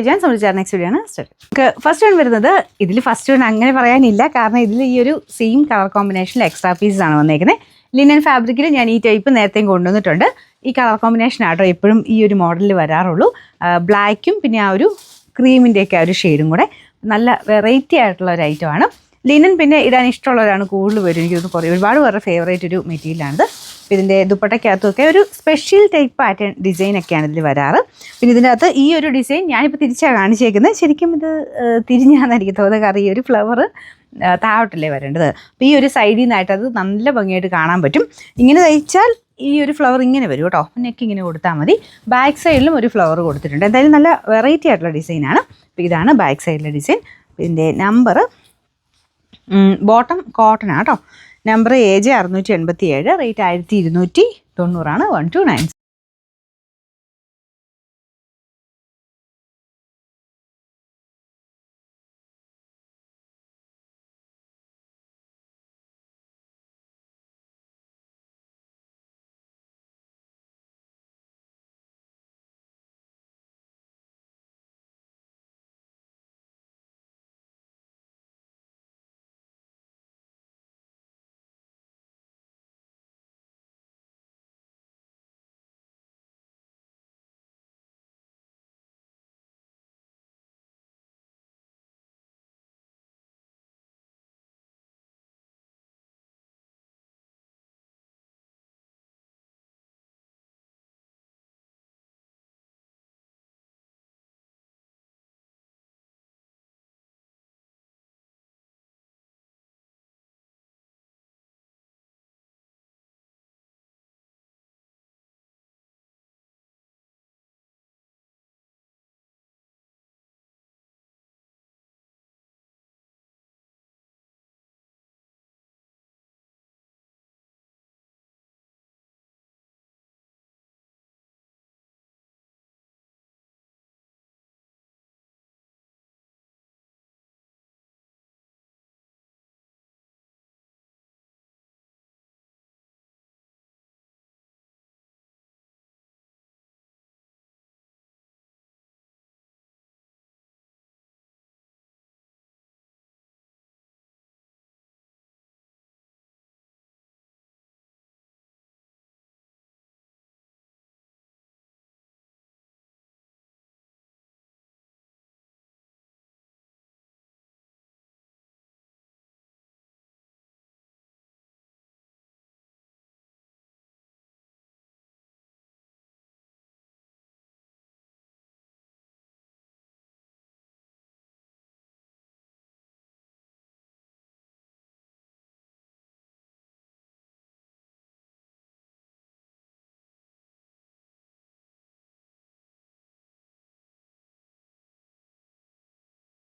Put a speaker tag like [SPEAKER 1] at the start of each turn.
[SPEAKER 1] ഞാൻ സംബന്ധിച്ചാൽ next video ആണ് start. First one വരുന്നത് ഇതിൽ ഫസ്റ്റ് വൺ അങ്ങനെ പറയാനില്ല, കാരണം ഇതിൽ ഈ ഒരു സെയിം കളർ കോമ്പിനേഷനിൽ എക്സ്ട്രാ പീസസ് ആണ് വന്നേക്കുന്നത്. ലിനൻ ഫാബ്രിക്കിൽ ഞാൻ ഈ ടൈപ്പ് നേരത്തെയും കൊണ്ടുവന്നിട്ടുണ്ട്. ഈ കളർ കോമ്പിനേഷൻ ആട്ടോ എപ്പോഴും ഈ ഒരു മോഡലിൽ വരാറുള്ളൂ. ബ്ലാക്കും പിന്നെ ആ ഒരു ക്രീമിൻ്റെയൊക്കെ ആ ഒരു ഷെയ്ഡും കൂടെ നല്ല വെറൈറ്റി ആയിട്ടുള്ള ഒരു ഐറ്റമാണ്. ലിനൻ പിന്നെ ഇടാൻ ഇഷ്ടമുള്ളവരാണ് കൂടുതൽ പേരും. എനിക്കൊന്ന് ഒരുപാട് പേരുടെ ഫേവറേറ്റ് ഒരു മെറ്റീരിയലാണിത്. അപ്പോൾ ഇതിൻ്റെ ദുപ്പട്ടയ്ക്കകത്തൊക്കെ ഒരു സ്പെഷ്യൽ ടൈപ്പ് പാറ്റേൺ ഡിസൈനൊക്കെയാണ് ഇതിൽ വരാറ്. പിന്നെ ഇതിൻ്റെ അകത്ത് ഈ ഒരു ഡിസൈൻ ഞാനിപ്പോൾ തിരിച്ചാണ് കാണിച്ചേക്കുന്നത്. ശരിക്കും ഇത് തിരിഞ്ഞാന്ന് എനിക്ക് തോന്നുന്നത്, കാരണം ഈ ഒരു ഫ്ലവർ താഴോട്ടല്ലേ വരേണ്ടത്. അപ്പോൾ ഈ ഒരു സൈഡിൽ നിന്നായിട്ട് അത് നല്ല ഭംഗിയായിട്ട് കാണാൻ പറ്റും. ഇങ്ങനെ തയ്ച്ചാൽ ഈ ഒരു ഫ്ലവർ ഇങ്ങനെ വരും കേട്ടോ. നെക്ക് ഇങ്ങനെ കൊടുത്താൽ മതി. ബാക്ക് സൈഡിലും ഒരു ഫ്ലവർ കൊടുത്തിട്ടുണ്ട്. എന്തായാലും നല്ല വെറൈറ്റി ആയിട്ടുള്ള ഡിസൈനാണ്. അപ്പോൾ ഇതാണ് ബാക്ക് സൈഡിലെ ഡിസൈൻ. ഇതിൻ്റെ നമ്പർ ബോട്ടം കോട്ടൺ ആട്ടോ. Number AJ 687, rate 1290, 1297.